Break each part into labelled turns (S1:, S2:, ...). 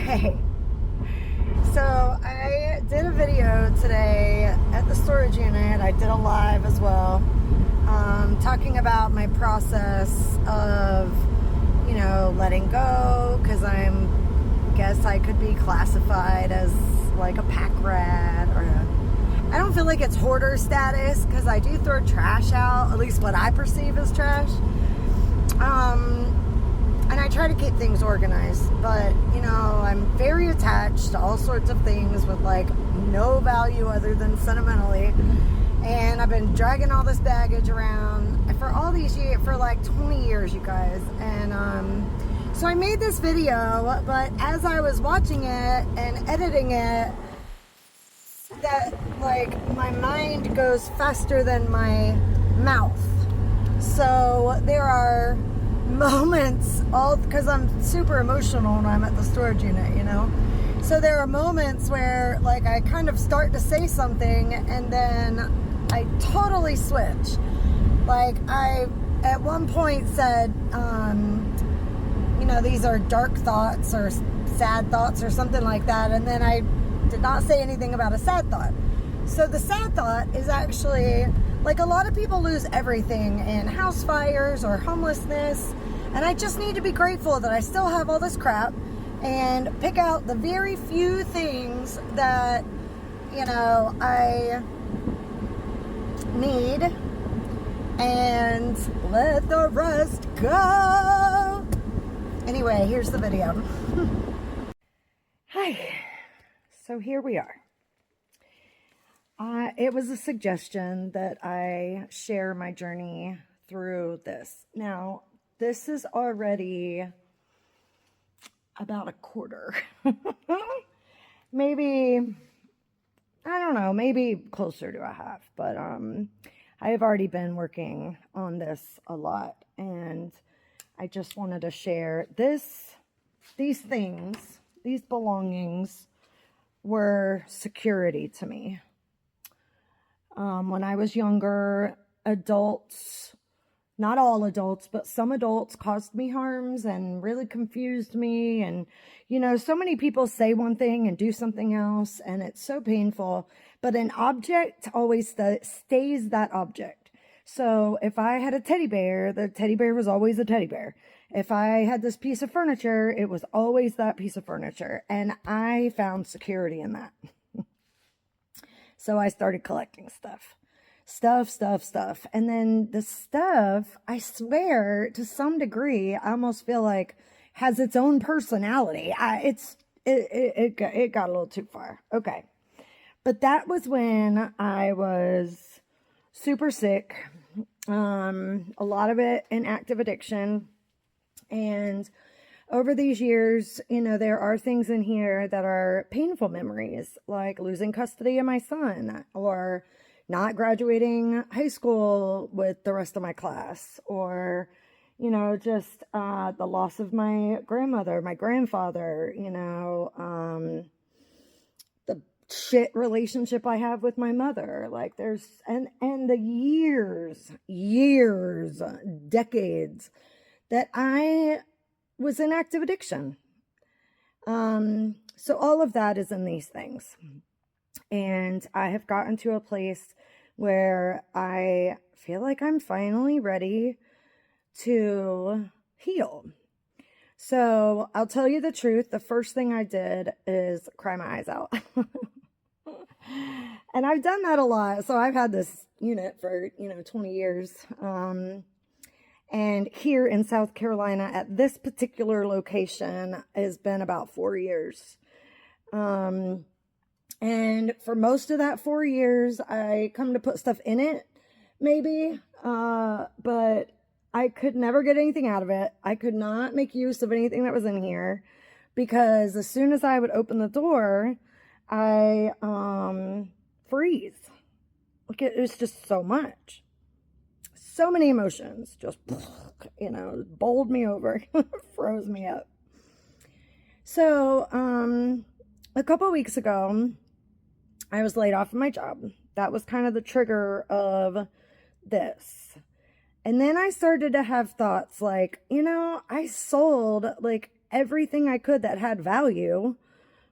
S1: Okay, so I did a video today at the storage unit. I did a live as well, talking about my process of, letting go, because guess I could be classified as like a pack rat, or I don't feel like it's hoarder status, because I do throw trash out, at least what I perceive as trash. And I try to keep things organized, but I'm very attached to all sorts of things with like no value other than sentimentally. And I've been dragging all this baggage around for all these years, for like 20 years, you guys. And so I made this video, but as I was watching it and editing it, that like my mind goes faster than my mouth. So there are moments, all because I'm super emotional when I'm at the storage unit, so there are moments where like I kind of start to say something and then I totally switch. Like I at one point said, these are dark thoughts or sad thoughts or something like that, and then I did not say anything about a sad thought. So the sad thought is actually, like, a lot of people lose everything in house fires or homelessness, and I just need to be grateful that I still have all this crap and pick out the very few things that, I need and let the rest go. Anyway, here's the video. Hi. So here we are. It was a suggestion that I share my journey through this. Now, this is already about a quarter. Maybe, I don't know, maybe closer to a half. But I have already been working on this a lot. And I just wanted to share these things, these belongings were security to me. When I was younger, adults, not all adults, but some adults caused me harms and really confused me. And, so many people say one thing and do something else, and it's so painful. But an object always stays that object. So if I had a teddy bear, the teddy bear was always a teddy bear. If I had this piece of furniture, it was always that piece of furniture. And I found security in that. So I started collecting stuff. And then the stuff, I swear, to some degree, I almost feel like has its own personality. It got a little too far. Okay. But that was when I was super sick. A lot of it in active addiction. And over these years, there are things in here that are painful memories, like losing custody of my son, or not graduating high school with the rest of my class, or, just the loss of my grandmother, my grandfather, the shit relationship I have with my mother. Like and the years, decades that I was in active addiction. So all of that is in these things. And I have gotten to a place where I feel like I'm finally ready to heal. So I'll tell you the truth. The first thing I did is cry my eyes out. And I've done that a lot. So I've had this unit for, 20 years. And here in South Carolina at this particular location has been about 4 years. And for most of that 4 years, I come to put stuff in it, maybe, but I could never get anything out of it. I could not make use of anything that was in here, because as soon as I would open the door, I freeze. Like, it was just so much. So many emotions just, bowled me over, froze me up. So, a couple weeks ago, I was laid off of my job. That was kind of the trigger of this. And then I started to have thoughts like, I sold like everything I could that had value,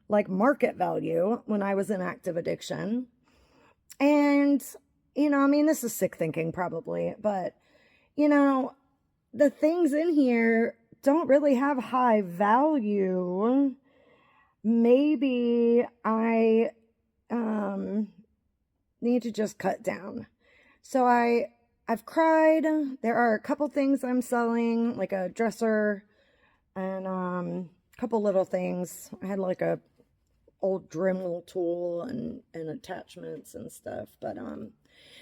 S1: like market value, when I was in active addiction. And, I mean, this is sick thinking probably, but, the things in here don't really have high value. Maybe I need to just cut down. So I've cried. There are a couple things I'm selling, like a dresser and a couple little things. I had like a old Dremel tool and attachments and stuff. But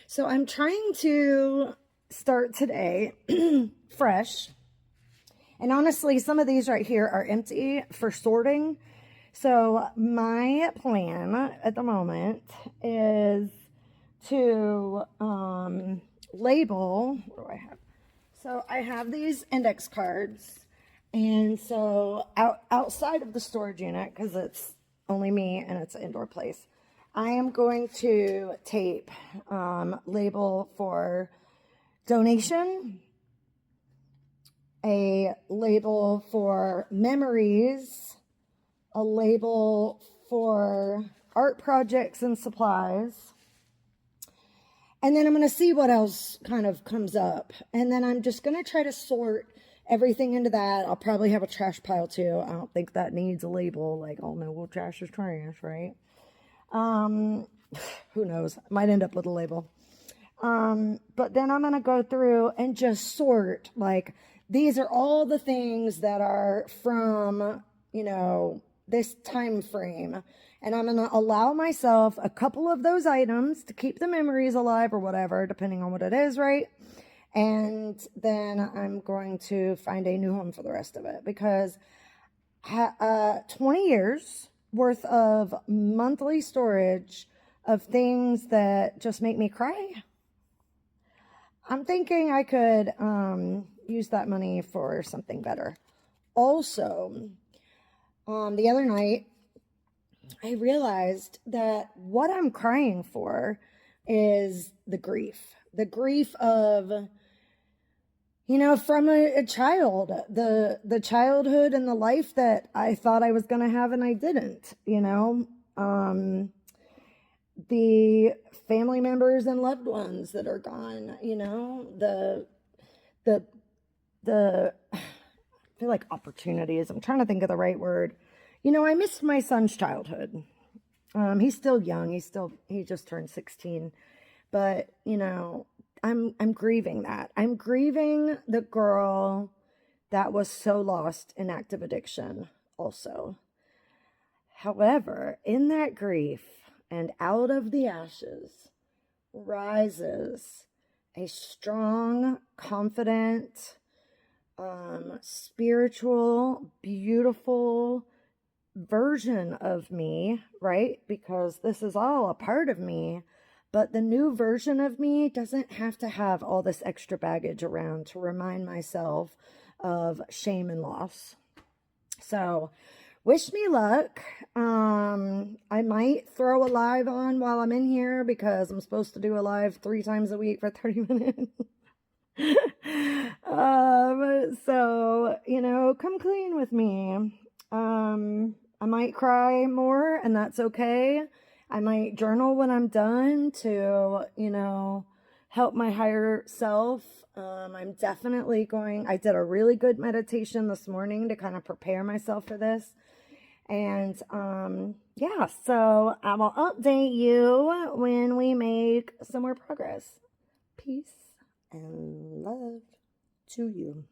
S1: so I'm trying to start today fresh. And honestly, some of these right here are empty for sorting. So my plan at the moment is to label. What do I have? So I have these index cards. And so outside of the storage unit, because it's only me and it's an indoor place, I am going to tape label for donation, a label for memories, a label for art projects and supplies. And then I'm going to see what else kind of comes up. And then I'm just going to try to sort everything into that. I'll probably have a trash pile too. I don't think that needs a label. Like, oh no, well, trash is trash, right? Who knows? Might end up with a label. But then I'm going to go through and just sort, like, these are all the things that are from, this time frame. And I'm going to allow myself a couple of those items to keep the memories alive or whatever, depending on what it is, right? And then I'm going to find a new home for the rest of it, because 20 years worth of monthly storage of things that just make me cry. I'm thinking I could use that money for something better. Also, the other night, I realized that what I'm crying for is the grief of, from a child, the childhood and the life that I thought I was going to have and I didn't, the family members and loved ones that are gone, the I feel like opportunities. I'm trying to think of the right word. I missed my son's childhood. He's still young. He just turned 16. But, I'm grieving that. I'm grieving the girl that was so lost in active addiction also. However, in that grief and out of the ashes rises a strong, confident, spiritual, beautiful version of me, right? Because this is all a part of me, but the new version of me doesn't have to have all this extra baggage around to remind myself of shame and loss. So wish me luck. I might throw a live on while I'm in here, because I'm supposed to do a live 3 times a week for 30 minutes. So, come clean with me. I might cry more, and that's okay. I might journal when I'm done to, help my higher self. I'm definitely I did a really good meditation this morning to kind of prepare myself for this. And, yeah, so I will update you when we make some more progress. Peace and love to you.